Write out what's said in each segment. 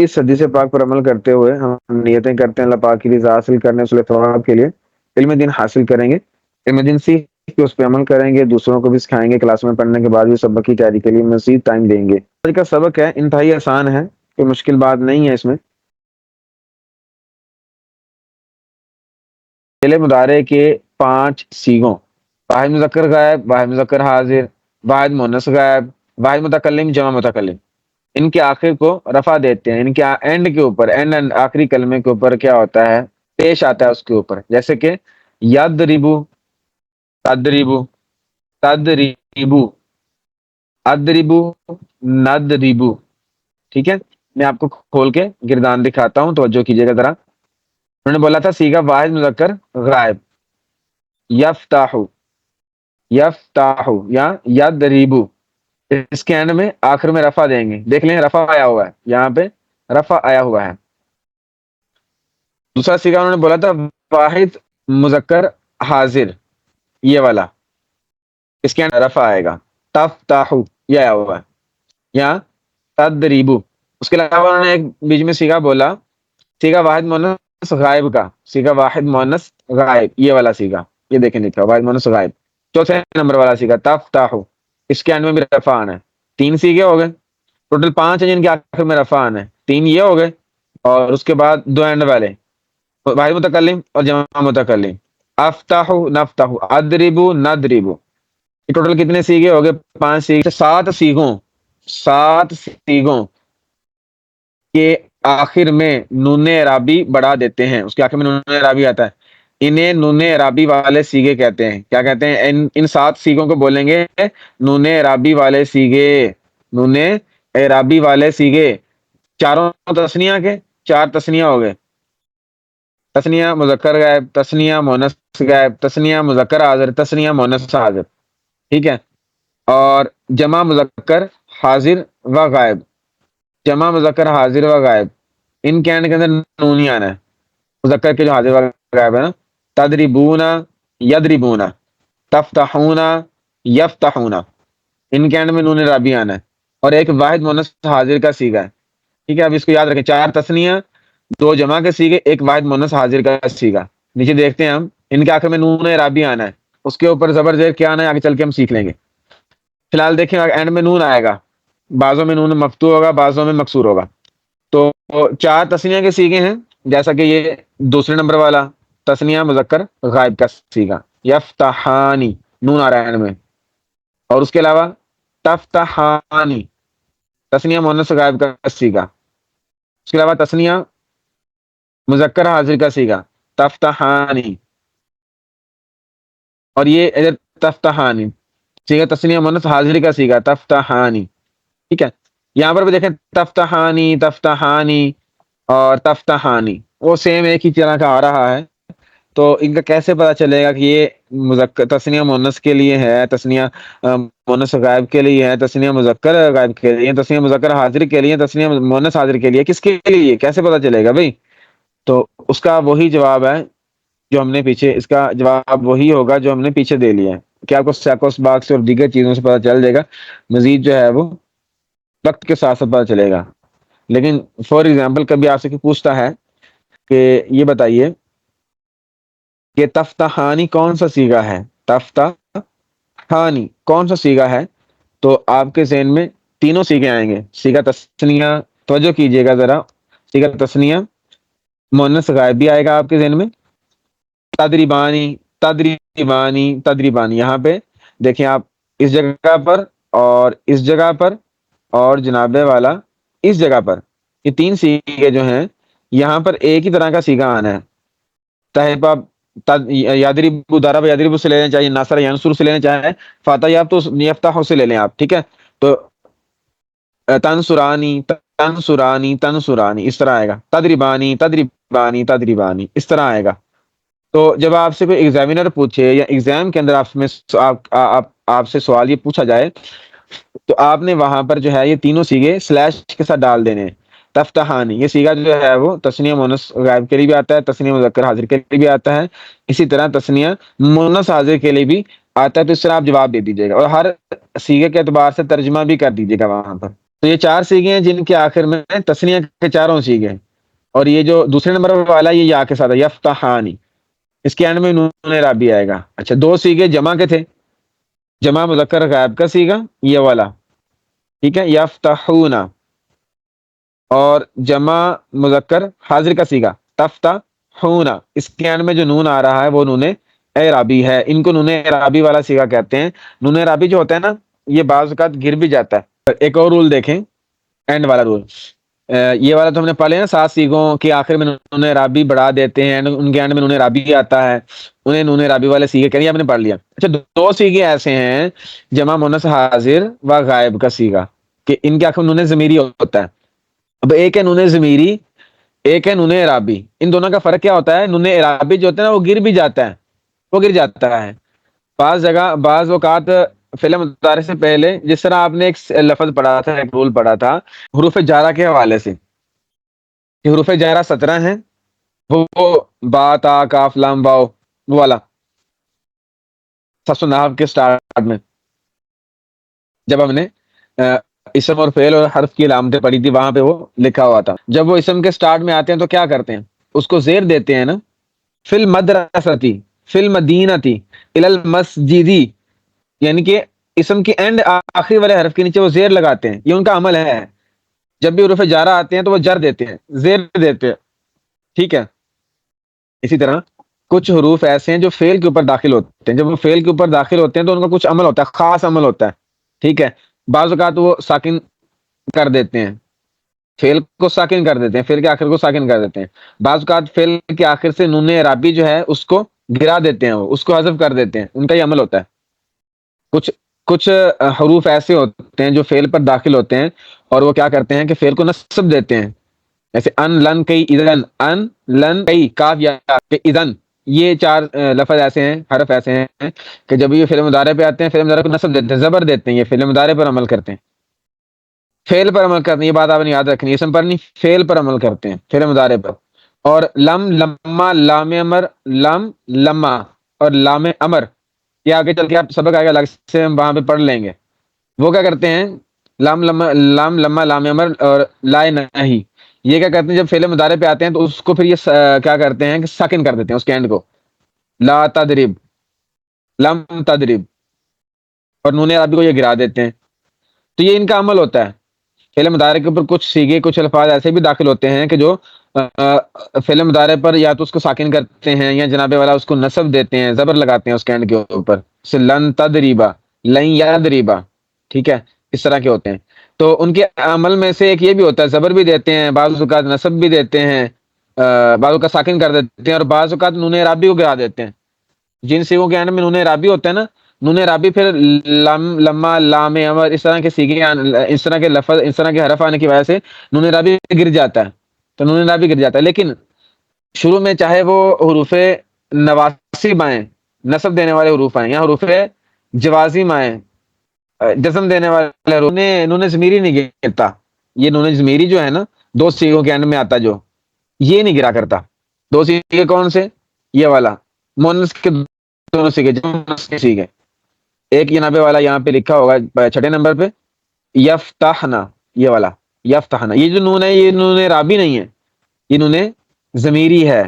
اس حدیث پاک پر عمل کرتے ہوئے ہم نیتیں کرتے ہیں اللہ پاک کی رضا حاصل کرنے اس ثواب کے لیے علم دین حاصل کریں گے، علم دین سیکھ کے اس پہ عمل کریں گے، دوسروں کو بھی سکھائیں گے، کلاس میں پڑھنے کے بعد بھی سبق کی تیاری کے لیے مزید ٹائم دیں گے۔ آج کا سبق ہے انتہائی آسان ہے، کوئی مشکل بات نہیں ہے اس میں۔ فعل مضارع کے 5 صیغوں، واحد مذکر غائب، واحد مذکر حاضر، واحد مؤنث غائب، واحد متکلم، جمع متکلم، ان کے آخر کو رفع دیتے ہیں، ان کے اینڈ کے اوپر، اینڈ آخری کلمے کے اوپر کیا ہوتا ہے، پیش آتا ہے اس کے اوپر، جیسے کہ یضربو، تدریبو، تدریبو، ادریبو، ندریبو۔ ٹھیک ہے، میں آپ کو کھول کے گردان دکھاتا ہوں، توجہ کیجیے گا ذرا۔ انہوں نے بولا تھا صیغہ واحد مذکر غائب، یفتح، یفتح یا یضربو، اس کے اینڈ میں آخر میں رفع دیں گے، دیکھ لیں رفع آیا ہوا ہے، یہاں پہ رفع آیا ہوا ہے۔ دوسرا صیغہ انہوں نے بولا تھا واحد مذکر حاضر، یہ والا، اس کے اینڈ رفع آئے گا، تفتح، یہ آیا ہوا ہے، یا تدریبو۔ اس کے علاوہ انہوں نے ایک بیچ میں صیغہ بولا، صیغہ واحد مؤنث غائب کا، صیغہ واحد مؤنث غائب، یہ والا صیغہ، یہ دیکھیں لکھا واحد مؤنث غائب، چوتھے نمبر والا صیغہ تفتح، اس کے اینڈ میں بھی رفع آنا ہے۔ 3 صیغے ہو گئے، ٹوٹل 5 ہیں جن کے آخر میں رفع آنا ہے، 3 یہ ہو گئے، اور اس کے بعد 2 اینڈ والے، واحد متکلم اور جمع متکلم، افتح، نفتح، ادربو، ندربو۔ یہ ٹوٹل کتنے صیغے ہو گئے؟ 5 صیغے، 7 صیغوں، 7 صیغوں کے آخر میں نون اعرابی بڑھا دیتے ہیں، اس کے آخر میں نون اعرابی آتا ہے، انہیں نون اعرابی والے صیغے کہتے ہیں۔ کیا کہتے ہیں؟ ان 7 صیغوں کو بولیں گے نون اعرابی والے صیغے، نون اعرابی والے صیغے۔ چاروں تثنیہ کے، 4 تثنیہ ہو گئے، تثنیہ مذکر غائب، تثنیہ مؤنث غائب، تثنیہ مذکر حاضر، تثنیہ مؤنث حاضر، ٹھیک ہے، اور جمع مذکر حاضر و غائب، جمع مذکر حاضر و غائب، ان کے اینڈ کے اندر نون ہی آنا ہے، مذکر کے جو حاضر و غائب ہے نا، تدریبونا، یدریبونا، تفتحونا، یفتحونا، ان کے اینڈ میں نون رابی آنا ہے، اور ایک واحد مؤنث حاضر کا صیغہ ہے۔ ٹھیک ہے، اب اس کو یاد رکھیں، 4 تثنیہ، 2 جمع کے صیغے، ایک واحد مؤنث حاضر کا صیغہ۔ نیچے دیکھتے ہیں ہم، ان کے آخر میں نون رابی آنا ہے، اس کے اوپر زبر زیر کیا آنا ہے، آگے چل کے ہم سیکھ لیں گے۔ فی الحال دیکھیں اینڈ میں نون آئے گا، بعضوں میں نون مفتوح ہوگا، بعضوں میں مکسور ہوگا۔ تو 4 تثنیہ کے صیغے ہیں، جیسا کہ یہ دوسرے نمبر والا تثنیہ مذکر غائب کا صیغہ، یفتحانی، نون آ رہا ہے اینڈ میں، اور اس کے علاوہ تفتحانی، تثنیہ مؤنث غائب کا صیغہ، اس کے علاوہ تثنیہ مذکر حاضر کا صیغہ، تفتحانی، اور یہ ادھر تفتحانی، صیغہ تثنیہ مؤنث حاضر کا صیغہ، تفتحانی۔ ٹھیک ہے، یہاں پر بھی دیکھیں تفتحانی، تفتحانی اور تفتحانی، وہ سیم ایک ہی طرح کا آ رہا ہے، تو ان کا کیسے پتا چلے گا کہ یہ مذکر تثنیہ مؤنث کے لیے ہے، تثنیہ مؤنث غائب کے لیے ہے، تثنیہ مذکر غائب کے لیے، تثنیہ مذکر حاضر کے لیے، تثنیہ مؤنث حاضر کے لیے، کس کے لیے، کیسے پتا چلے گا بھائی؟ تو اس کا وہی جواب ہے جو ہم نے پیچھے، اس کا جواب وہی ہوگا جو ہم نے پیچھے دے لیا ہے، کہ آپ کو سیکوس باکس اور دیگر چیزوں سے پتا چل جائے گا، مزید جو ہے وہ وقت کے ساتھ ساتھ پتا چلے گا۔ لیکن فار ایگزامپل کبھی آپ سے پوچھتا ہے کہ یہ بتائیے کہ تفتحانی کون سا صیغہ ہے، تفتحانی کون سا صیغہ ہے، تو آپ کے ذہن میں تینوں صیغے آئیں گے، صیغہ تثنیہ، توجہ کیجیے گا ذرا، صیغہ تثنیہ مؤنث غائب بھی آئے گا آپ کے ذہن میں، تدریبانی، تدریبانی، تدریبانی، یہاں پہ دیکھیں آپ، اس جگہ پر اور اس جگہ پر اور جناب والا اس جگہ پر، یہ 3 صیغے جو ہیں یہاں پر ایک ہی طرح کا صیغہ آنا ہے، چاہے آپ یادریبو، دارب یادریبو سے لے لیں، چاہے ناصر ینصر سے لے لیں، چاہے فاتح یفتح سے لے لیں آپ، ٹھیک ہے، تو تنصرانی، تنصرانی، تنصرانی، اس طرح آئے گا، تدریبانی، تدریبانی، تدریبانی، اس طرح آئے گا۔ تو جب آپ سے کوئی ایگزامینر پوچھے یا ایگزام کے اندر آپ سے سوال یہ پوچھا جائے، تو آپ نے وہاں پر جو ہے یہ تینوں صیغے سلیش کے ساتھ ڈال دینے ہیں۔ تفتحانی یہ صیغہ جو ہے وہ تثنیہ مؤنث غائب کے لیے بھی آتا ہے، تثنیہ مذکر حاضر کے لیے بھی آتا ہے، اسی طرح تثنیہ مؤنث حاضر کے لیے بھی آتا ہے، تو اس طرح آپ جواب دے دیجیے گا، اور ہر صیغے کے اعتبار سے ترجمہ بھی کر دیجیے گا وہاں پر۔ تو یہ 4 سیغے ہیں جن کے آخر میں تسنیہ کے چاروں سیغے ہیں، اور یہ جو دوسرے نمبر والا یہ یا کے ساتھ ہے، یفتحانی، اس کے اینڈ میں نون رابی آئے گا۔ اچھا 2 سیغے جمع کے تھے، جمع مذکر غائب کا سیغہ یہ والا، ٹھیک ہے، یفتحونا، اور جمع مذکر حاضر کا سیغہ تفتحونا، اس کے اینڈ میں جو نون آ رہا ہے وہ نون اعرابی ہے، ان کو نون اعرابی والا سیغہ کہتے ہیں۔ نون اعرابی جو ہوتا ہے نا یہ بعض اوقات گر بھی جاتا ہے۔ ایک اور رول دیکھیں، اینڈ والا رول، یہ والا تو ہم نے پڑھ لیا نا، 7 سیغوں کے آخر میں نون اعرابی بڑھا دیتے ہیں، ان کے اینڈ میں نون اعرابی آتا ہے، انہیں نون اعرابی والے سیغے کہتے ہیں، آپ نے پڑھ لیا۔ اچھا 2 سیغے ایسے ہیں جمع مؤنث حاضر و غائب کا سیغہ کہ ان کے آخر میں نون ضمیری ہوتا ہے۔ اب ایک ہے نون ضمیری، ایک ہے نون اعرابی، ان دونوں کا فرق کیا ہوتا ہے؟ نون اعرابی جو ہوتا ہے نا وہ گر بھی جاتا ہے، وہ گر جاتا ہے بعض جگہ، بعض اوقات فعل مضارع سے پہلے، جس طرح آپ نے ایک لفظ پڑھا تھا، ایک رول پڑھا تھا حروف جارہ کے حوالے سے، کہ حروف جارہ 17 ہیں، وہ با تا کاف لام واو، وہ والا سب نحو کے سٹارٹ میں جب ہم نے اسم اور فعل اور حرف کی علامتیں پڑھی تھی وہاں پہ وہ لکھا ہوا تھا، جب وہ اسم کے سٹارٹ میں آتے ہیں تو کیا کرتے ہیں؟ اس کو زیر دیتے ہیں نا، فی المدرستی، فی المدینتی، الی المسجدی، یعنی کہ اسم کے اینڈ آخری والے حرف کے نیچے وہ زیر لگاتے ہیں، یہ ان کا عمل ہے۔ جب بھی حروف جارہ آتے ہیں تو وہ جر دیتے ہیں، زیر دیتے ہیں، ٹھیک ہے۔ اسی طرح کچھ حروف ایسے ہیں جو فعل کے اوپر داخل ہوتے ہیں، جب وہ فعل کے اوپر داخل ہوتے ہیں تو ان کا کچھ عمل ہوتا ہے، خاص عمل ہوتا ہے، ٹھیک ہے۔ بعض اوقات وہ ساکن کر دیتے ہیں، فعل کو ساکن کر دیتے ہیں، فعل کے آخر کو ساکن کر دیتے ہیں۔ بعض اوقات فعل کے آخر سے نون اعرابی جو ہے اس کو گرا دیتے ہیں، وہ اس کو حذف کر دیتے ہیں، ان کا یہ عمل ہوتا ہے۔ کچھ کچھ حروف ایسے ہوتے ہیں جو فعل پر داخل ہوتے ہیں اور وہ کیا کرتے ہیں کہ فعل کو نصب دیتے ہیں، جیسے ان لن کئی اذن، ان لن کئی کاف یا کہ اذن، یہ 4 لفظ ایسے ہیں، حرف ایسے ہیں کہ جب یہ فعل مضارع پہ آتے ہیں فعل مضارع کو نصب دیتے ہیں، زبر دیتے ہیں، یہ فعل مضارع پر عمل کرتے ہیں، فعل پر عمل کرتے ہیں، یہ بات آپ نے یاد رکھنی ہے، اسم پر نہیں، فعل پر عمل کرتے ہیں، فعل مضارع پر۔ اور لم لما لام امر، لم لما اور لام امر، یہ آگے چل کے آپ سبق آگے الگ سے ہم وہاں پہ پڑھ لیں گے، وہ کیا کرتے ہیں؟ لام لما لام امر اور لا نہیں، یہ کیا کرتے ہیں جب فعل مضارع پہ آتے ہیں تو اس کو پھر یہ کیا کرتے ہیں کہ ساکن کر دیتے ہیں اس کے اینڈ کو، لا تدرب، لم تدرب، اور نون عربی کو یہ گرا دیتے ہیں، تو یہ ان کا عمل ہوتا ہے۔ فعل مضارع کے اوپر کچھ سیغے، کچھ الفاظ ایسے بھی داخل ہوتے ہیں کہ جو فعل مضارع پر یا تو اس کو ساکن کرتے ہیں یا جناب والا اس کو نصب دیتے ہیں، زبر لگاتے ہیں اس کے اینڈ کے اوپر، جیسے لن تدریبا، لن یدریبا، ٹھیک ہے، اس طرح کے ہوتے ہیں۔ تو ان کے عمل میں سے ایک یہ بھی ہوتا ہے، زبر بھی دیتے ہیں، بعض اوقات نصب بھی دیتے ہیں، بعض اوقات ساکن کر دیتے ہیں، اور بعض اوقات نون اعرابی کو گرا دیتے ہیں۔ جن سیغوں کے اینڈ میں نون اعرابی ہوتا ہے نا، نون اعرابی پھر لم لما لام امر اس طرح کے سیغے، اس طرح کے لفظ، اس طرح کے حرف آنے کی وجہ سے نون اعرابی گر جاتا ہے، تو نون اعرابی گر جاتا ہے۔ لیکن شروع میں چاہے وہ حروف نواسب آئیں، نصب دینے والے حروف آئیں، یا حروف جوازم آئیں، جزم دینے والے حروف، نون ضمیری نہیں گرتا، یہ نون ضمیری جو ہے نا 2 سیغوں کے اینڈ میں آتا جو، یہ نہیں گرا کرتا۔ 2 سیغے کون سے؟ یہ والا مؤنث کے دونوں سیغے، مؤنث کے سیغے، ایک جناب والا یہاں پہ لکھا ہوگا 6 نمبر پہ، یفتحنا، یہ والا یفتحنا، یہ جو نون ہے یہ نون رابی نہیں ہے، یہ نون ضمیری ہے۔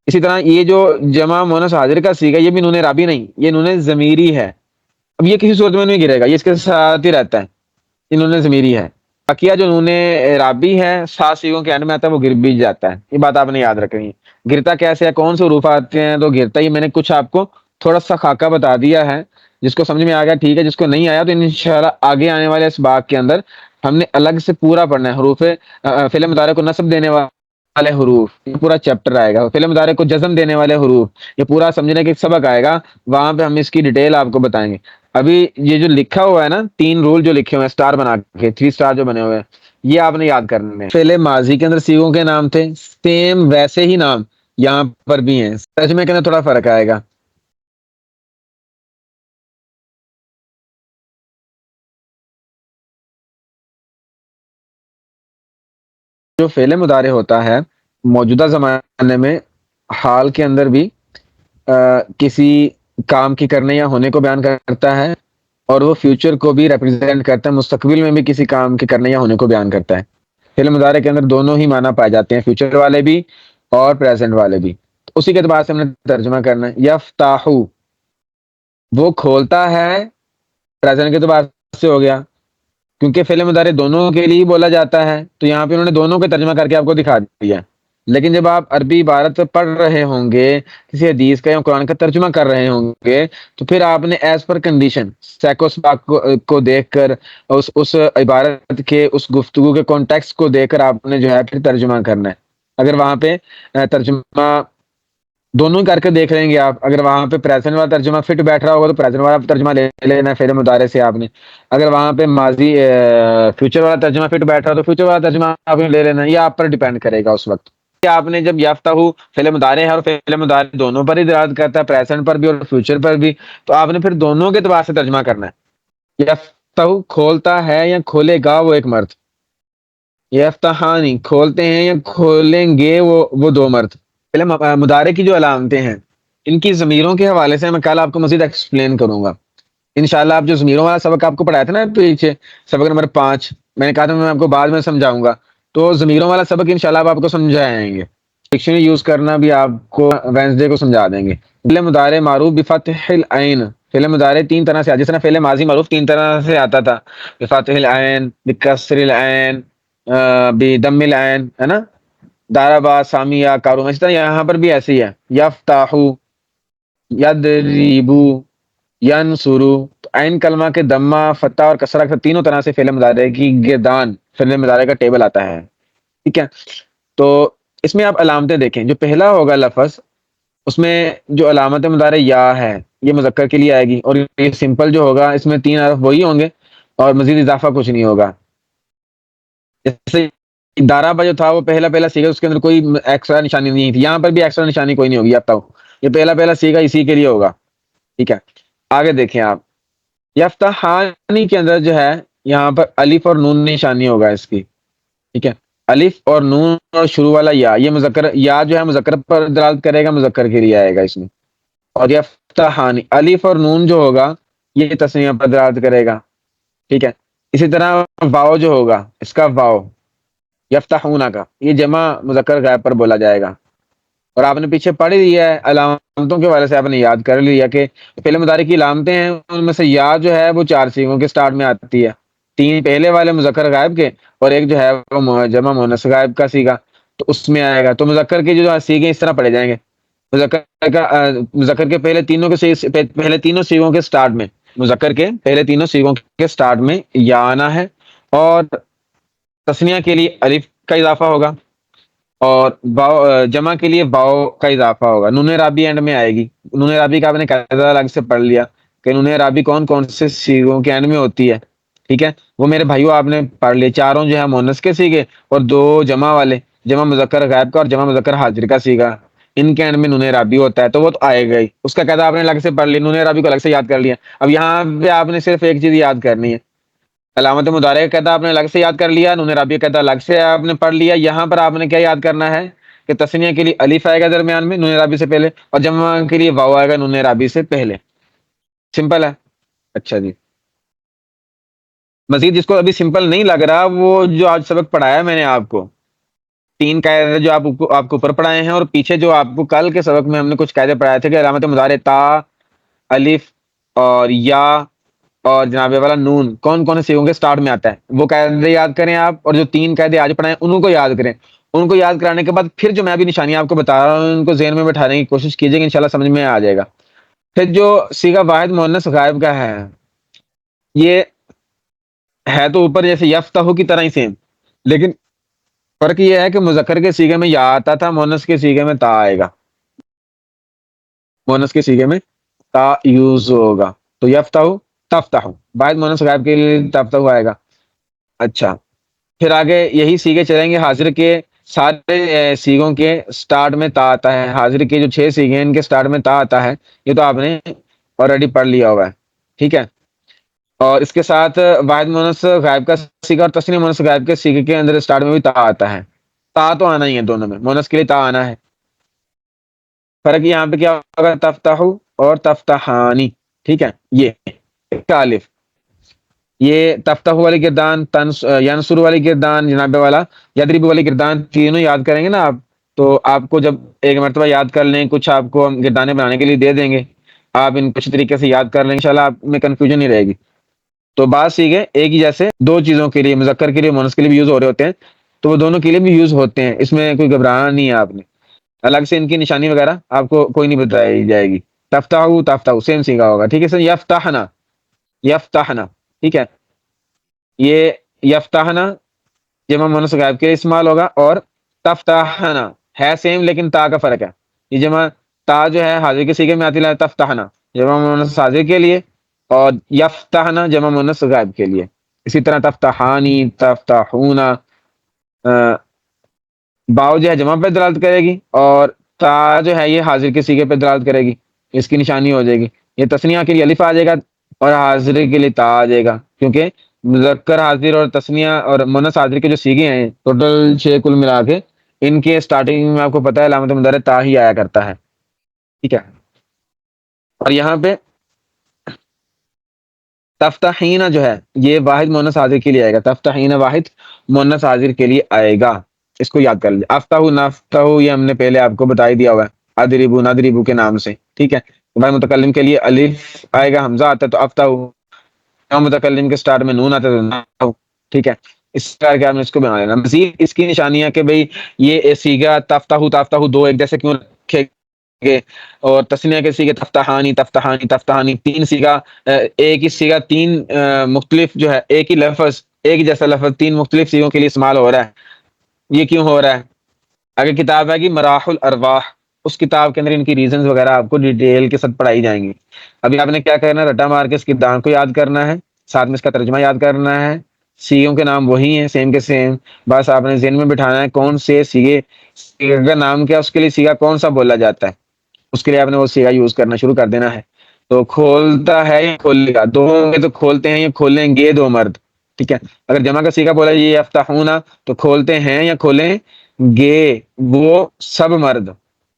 اسی طرح یہ جو جمع مؤنث حاضر کا سیغہ یہ بھی نون رابی نہیں، یہ نون ضمیری ہے۔ اب یہ کسی صورت میں نہیں گرے گا، یہ اس کے ساتھ ہی رہتا ہے، یہ نون ضمیری ہے۔ بقیہ جو نون رابی ہے 7 سیغوں کے اینڈ میں آتا ہے وہ گر بھی جاتا ہے، یہ بات آپ نے یاد رکھنی ہے۔ گرتا کیسے ہے، کون سے حروف آتے ہیں تو گرتا ہی، میں نے کچھ آپ کو تھوڑا سا خاکہ بتا دیا ہے، جس کو سمجھ میں آ گیا ٹھیک ہے، جس کو نہیں آیا تو انشاءاللہ آگے آنے والے اس باب کے اندر ہم نے الگ سے پورا پڑھنا ہے، حروف فعل مضارع کو نصب دینے والے حروف، یہ پورا چیپٹر آئے گا، فعل مضارع کو جزم دینے والے حروف، یہ پورا سمجھنے کے ایک سبق آئے گا، وہاں پہ ہم اس کی ڈیٹیل آپ کو بتائیں گے۔ ابھی یہ جو لکھا ہوا ہے نا 3 رول جو لکھے ہوئے ہیں اسٹار بنا کے، 3 اسٹار جو بنے ہوئے ہیں، یہ آپ نے یاد کرنے ہیں۔ فعل ماضی کے اندر سیغوں کے نام تھے، سیم ویسے ہی نام یہاں پر بھی ہیں، ترجمے کے اندر تھوڑا فرق آئے گا۔ جو فعل مضارع ہوتا ہے موجودہ زمانے میں حال کے اندر بھی کسی کام کی کرنے یا ہونے کو بیان کرتا ہے، اور وہ فیوچر کو بھی ریپرزینٹ کرتا ہے، مستقبل میں بھی کسی کام کے کرنے یا ہونے کو بیان کرتا ہے۔ فعل مضارع کے اندر دونوں ہی معنی پائے جاتے ہیں، فیوچر والے بھی اور پریزنٹ والے بھی۔ تو اسی کے اعتبار سے ہم نے ترجمہ کرنا ہے۔ یفتح، وہ کھولتا ہے، پریزنٹ کے اعتبار سے ہو گیا، کیونکہ فعل مضارع دونوں کے لیے بولا جاتا ہے، تو یہاں پہ انہوں نے دونوں کا ترجمہ کر کے آپ کو دکھا دیا۔ لیکن جب آپ عربی عبارت پڑھ رہے ہوں گے، کسی حدیث کا یا قرآن کا ترجمہ کر رہے ہوں گے، تو پھر آپ نے ایز پر کنڈیشن سیکوسپاک کو دیکھ کر، اس عبارت کے، اس گفتگو کے کانٹیکسٹ کو دیکھ کر آپ نے جو ہے پھر ترجمہ کرنا ہے۔ اگر وہاں پہ ترجمہ دونوں ہی کر کے دیکھ لیں گے آپ، اگر وہاں پہ پریزنٹ والا ترجمہ فٹ بیٹھ رہا ہوگا تو پریزنٹ والا ترجمہ لے لینا ہے فعل مضارع سے آپ نے، اگر وہاں پہ ماضی فیوچر والا ترجمہ فٹ بیٹھ رہا تو فیوچر والا ترجمہ آپ نے لے لینا ہے، یہ آپ پر ڈیپینڈ کرے گا اس وقت کہ آپ نے جب یافتہ ہو فعل مضارع ہے اور فعل مضارع دونوں پر ہی دلالت کرتا ہے، پریزنٹ پر بھی اور فیوچر پر بھی، تو آپ نے پھر دونوں کے اعتبار سے ترجمہ کرنا ہے۔ یفتہ کھولتا ہے یا کھولے گا وہ ایک مرد، یفتحانی کھولتے ہیں یا کھولیں گے وہ دو مرد۔ پہلے مضارع کی جو علامتیں ہیں ان کی ضمیروں کے حوالے سے میں کل آپ کو مزید ایکسپلین کروں گا انشاءاللہ۔ آپ جو ضمیروں والا سبق آپ کو پڑھایا تھا نا پیچھے، سبق نمبر 5، میں نے کہا تھا میں آپ کو بعد میں سمجھاؤں گا، تو ضمیروں والا سبق انشاءاللہ آپ کو سمجھائیں گے، ڈکشنری یوز کرنا بھی آپ کو وینسڈے کو سمجھا دیں گے۔ فعل مضارع معروف بفتح العین، فعل مضارع تین طرح سے، جس طرح فعل ماضی معروف تین طرح سے آتا تھا، بفتح العین، بکسر العین، بدم العین، ہے نا، داربا، سامیہ، کارو، اسی طرح یہاں پر بھی ایسے ہی ہے، یفتحو، یدریبو، ینصرو۔ تو عین کلمہ کے دمہ، فتح اور کسرہ تینوں طرح سے فعل مضارع کی گردان فعل مضارع کا ٹیبل آتا ہے، ٹھیک ہے۔ تو اس میں آپ علامتیں دیکھیں، جو پہلا ہوگا لفظ اس میں جو علامت مضارع یا ہے یہ مذکر کے لیے آئے گی، اور یہ سمپل جو ہوگا اس میں 3 حرف وہی ہوں گے اور مزید اضافہ کچھ نہیں ہوگا۔ جیسے دارابا جو تھا وہ پہلا سیگا، اس کے اندر کوئی ایکسٹرا نشانی نہیں تھی، یہاں پر بھی ایکسٹرا نشانی کوئی نہیں ہوگی، اب تک یہ پہلا سیگا اسی کے لیے ہوگا، ٹھیک ہے۔ آگے دیکھیں آپ، یفتحانی کے اندر جو ہے یہاں پر الف اور نون نشانی ہوگا اس کی، ٹھیک ہے، الف اور نون اور شروع والا یا، یہ مذکر یا جو ہے مذکر پر دلالت کرے گا، مذکر کے لیے آئے گا اس میں۔ اور یفتحانی الف اور نون جو ہوگا یہ تسنیہ پر دلالت کرے گا، ٹھیک ہے۔ اسی طرح واو جو ہوگا اس کا واو یفتحون کا، یہ جمع مذکر غائب پر بولا جائے گا۔ اور آپ نے پیچھے پڑھ لیا ہے، علامتوں کے والے سے آپ نے یاد کر لیا کہ فعل مضارع کی علامتیں ہیں، ان میں سے یا جو ہے وہ 4 سیغوں کے سٹارٹ میں آتی ہے، 3 پہلے والے مذکر غائب کے اور ایک جو ہے وہ جمع مؤنث غائب کا سیگا، تو اس میں آئے گا۔ تو مذکر کے جو سیگے اس طرح پڑھے جائیں گے، مذکر کے پہلے تینوں سیغوں کے سٹارٹ میں، مذکر کے پہلے تینوں سیغوں کے سٹارٹ میں یا آنا ہے، اور تسنیہ کے لیے الف کا اضافہ ہوگا، اور جمع کے لیے واو کا اضافہ ہوگا۔ نون رابی اینڈ میں آئے گی، نون رابی کا آپ نے قاعدہ الگ سے پڑھ لیا کہ نون رابی کون کون سے سیغوں کے اینڈ میں ہوتی ہے، ٹھیک ہے، وہ میرے بھائیوں آپ نے پڑھ لیے، چاروں جو ہے مؤنث کے سیگے اور 2 جمع والے، جمع مذکر غائب کا اور جمع مذکر حاضر کا سیگا، ان کے اینڈ میں نون رابی ہوتا ہے، تو وہ تو آئے گا ہی، اس کا قاعدہ آپ نے الگ سے پڑھ لیا، نون رابی کو الگ سے یاد کر لیا۔ اب یہاں پہ آپ نے صرف ایک چیز یاد کرنی ہے، علامت مضارع کا قاعدہ آپ نے الگ سے یاد کر لیا، نون رابی کا قاعدہ الگ سے آپ نے پڑھ لیا۔ یہاں پر آپ نے کیا یاد کرنا ہے کہ تسنیہ کے لیے الف آئے گا درمیان میں نون رابی سے پہلے، اور جمع کے لیے واو آئے گا نون رابی سے پہلے، سمپل ہے۔ اچھا جی، مزید جس کو ابھی سمپل نہیں لگ رہا، وہ جو آج سبق پڑھایا میں نے آپ کو، 3 قاعدے جو آپ کو اوپر پڑھائے ہیں، اور پیچھے جو آپ کو کل کے سبق میں ہم نے کچھ قاعدے پڑھائے تھے کہ علامت مضارع تا، الف اور یا اور جناب والا نون کون کون سے سیغوں کے سٹارٹ میں آتا ہے، وہ قاعدے یاد کریں آپ، اور جو 3 قاعدے آج پڑھائے انہوں کو یاد کریں۔ ان کو یاد کرانے کے بعد پھر جو میں ابھی نشانیاں آپ کو بتا رہا ہوں ان کو ذہن میں بٹھانے کی کوشش کیجیے گا، انشاءاللہ سمجھ میں آ جائے گا۔ پھر جو سیغہ واحد مؤنث غائب کا ہے، یہ ہے تو اوپر جیسے یفتح کی طرح ہی سیم، لیکن فرق یہ ہے کہ مذکر کے سیغے میں یا آتا تھا، مؤنث کے سیغے میں تا آئے گا، مؤنث کے سیغے میں تا یوز ہوگا، تو یفتح تفتح، واحد مؤنث غائب کے لیے تفتح آئے گا۔ اچھا، پھر آگے یہی سیگے چلیں گے، حاضر کے سارے سیگوں کے سٹارٹ میں تا آتا ہے، حاضر کے جو 6 سیگے ہیں ان کے سٹارٹ میں تا آتا ہے، یہ تو آپ نے آلریڈی پڑھ لیا ہوا ہے، ٹھیک ہے۔ اور اس کے ساتھ واحد مؤنث غائب کا سیگا اور تسنیہ مؤنث غائب کے سیگے کے اندر سٹارٹ میں بھی تا آتا ہے، تا تو آنا ہی ہے دونوں میں، مؤنث کے لیے تا آنا ہے۔ فرق یہاں پہ کیا ہوگا، تفتح اور تفتحانی، ٹھیک ہے، یہ الف یہ تفتح والی گردان، ینصر والی گردان جناب والا، یدرب والی گردان، تینوں یاد کریں گے نا آپ، تو آپ کو جب ایک مرتبہ یاد کر لیں، کچھ آپ کو ہم گردانے بنانے کے لیے دے دیں گے، آپ ان کچھ طریقے سے یاد کر لیں، انشاءاللہ آپ میں کنفیوژن نہیں رہے گی۔ تو بات سیکھے ایک ہی جیسے دو چیزوں کے لیے، مذکر کے لیے مؤنث کے لیے بھی یوز ہو رہے ہوتے ہیں، تو وہ دونوں کے لیے بھی یوز ہوتے ہیں، اس میں کوئی گھبرانا نہیں ہے آپ نے۔ الگ سے ان کی نشانی وغیرہ آپ کو کوئی نہیں بتائی جائے گی۔ تفتح تفتح سیم سیکھا ہوگا، ٹھیک ہے سر، یفتحنا یفتحنا، ٹھیک ہے، یہ یفتحنا جمع مؤنث غائب کے لیے استعمال ہوگا، اور تفتحنا ہے سیم لیکن تا کا فرق ہے، یہ جمع تا جو ہے حاضر کے صیغے میں آتی ہے، تفتحنا جمع مؤنث حاضر کے لیے، اور یفتحنا جمع مؤنث غائب کے لیے۔ اسی طرح تفتحانی، تفتحونا، باؤ جو ہے جمع پہ دلالت کرے گی، اور تا جو ہے یہ حاضر کے صیغے پہ دلالت کرے گی، اس کی نشانی ہو جائے گی۔ یہ تسنیہ کے لیے الف آ جائے گا، اور حاضر کے لیے تا آ جائے گا، کیونکہ مذکر حاضر اور تسنیہ اور مؤنث حاضر کے جو صیغے ہیں ٹوٹل 6 کل ملا کے، ان کے سٹارٹنگ میں آپ کو پتہ ہے علامت مضارع تا ہی آیا کرتا ہے، ٹھیک ہے۔ اور یہاں پہ تفتحین جو ہے یہ واحد مؤنث حاضر کے لیے آئے گا، تفتحین واحد مؤنث حاضر کے لیے آئے گا، اس کو یاد کر لیجیے۔ افتح نفتح یہ ہم نے پہلے آپ کو بتا ہی دیا ہوا ہے، ادربو ندربو کے نام سے، ٹھیک ہے۔ بھائی متکلم کے لیے الف آئے گا، حمزہ آتا ہے تو افتح، متکلم کے سٹارٹ میں نون آتا ہے تو نحو، ٹھیک ہے۔ اس طرح کے آپ نے اس کو بنا لینا۔ مزید اس کی نشانی ہے کہ بھئی یہ صیغہ تفتح تفتح دو ایک جیسے کیوں رکھے گے، اور تسنیہ کے صیغے تفتحانی تفتحانی تفتحانی، تین صیغہ ایک ہی صیغہ تین مختلف جو ہے ایک ہی لفظ ایک ہی جیسا لفظ تین مختلف صیغوں کے لیے استعمال ہو رہا ہے، یہ کیوں ہو رہا ہے؟ اگر کتاب ہے کہ مراح الارواح، اس کتاب کے اندر ان کی ریزنز وغیرہ آپ کو ڈیٹیل کے ساتھ پڑھائی جائیں گی۔ ابھی آپ نے کیا کرنا ہے، رٹا مار کے اس کی دان کو یاد کرنا ہے، ساتھ میں اس کا ترجمہ یاد کرنا ہے، صیغوں کے نام وہی ہیں سیم کے سیم، بس آپ نے ذہن میں بٹھانا ہے کون سے صیغے کا نام کیا، اس کے لیے صیغہ کون سا بولا جاتا ہے، اس کے لیے آپ نے وہ صیغہ یوز کرنا شروع کر دینا ہے۔ تو کھولتا ہے یا کھولے گا، دو ہوں گے تو کھولتے ہیں یا کھولیں گے دو مرد، ٹھیک ہے۔ اگر جمع کا صیغہ بولا یہ یفتحونا تو کھولتے ہیں یا کھولیں گے وہ سب مرد،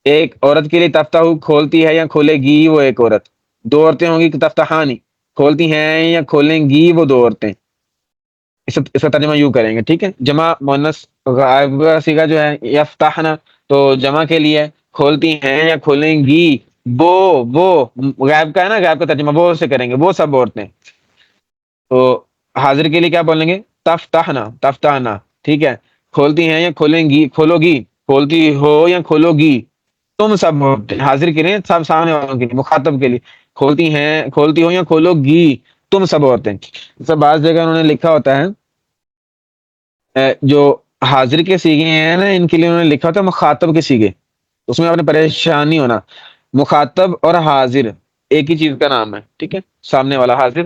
ایک عورت کے لیے تفتح کھولتی ہے یا کھولے گی وہ ایک عورت، دو عورتیں ہوں گی تفتحانی کھولتی ہیں یا کھولیں گی وہ دو عورتیں، اس کا ترجمہ یوں کریں گے، ٹھیک ہے۔ جمع مؤنث غائب کا صیغہ جو ہے یفتحنا، تو جمع کے لیے کھولتی ہیں یا کھولیں گی وہ غائب کا ہے نا، غائب کا ترجمہ وہ سے کریں گے وہ سب عورتیں، تو حاضر کے لیے کیا بولیں گے، تفتحنا تفتحنا، ٹھیک ہے۔ کھولتی ہیں یا کھولیں گی، کھولو گی، کھولتی ہو یا کھولو گی تم سب عورتیں، حاضر کے لیے سب سامنے والوں کے لیے مخاطب کے لیے، کھولتی ہیں کھولتی ہو یا کھولو گی تم سب عورتیں۔ سب بعض جگہ انہوں نے لکھا ہوتا ہے جو حاضر کے صیغے ہیں نا ان کے لیے انہوں نے لکھا ہوتا ہے مخاطب کے صیغے، اس میں آپ نے پریشان نہیں ہونا، مخاطب اور حاضر ایک ہی چیز کا نام ہے، ٹھیک ہے، سامنے والا حاضر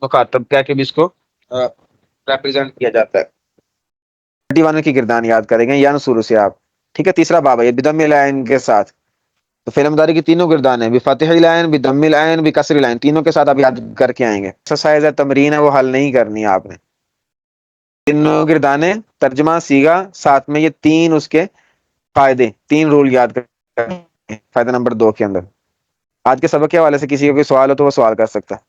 مخاطب کہہ کے بھی اس کو ریپرزینٹ کیا جاتا ہے۔ 31 کی گردان یاد کریں گے یا شروع سے آپ، ٹھیک ہے۔ تیسرا باب ہے بدم العین کے ساتھ، تو فعل مضارع کی تینوں گردان ہیں، بفتح العین بدم العین بکسر العین، تینوں کے ساتھ آپ یاد کر کے آئیں گے۔ ایکسرسائز ہے، تمرین ہے، وہ حل نہیں کرنی ہے آپ نے، تینوں گردانیں ترجمہ صیغہ ساتھ میں یہ تین اس کے فائدے، تین رول یاد کر فائدہ نمبر 2 کے اندر۔ آج کے سبق کے حوالے سے کسی کو کوئی سوال ہو تو وہ سوال کر سکتا ہے۔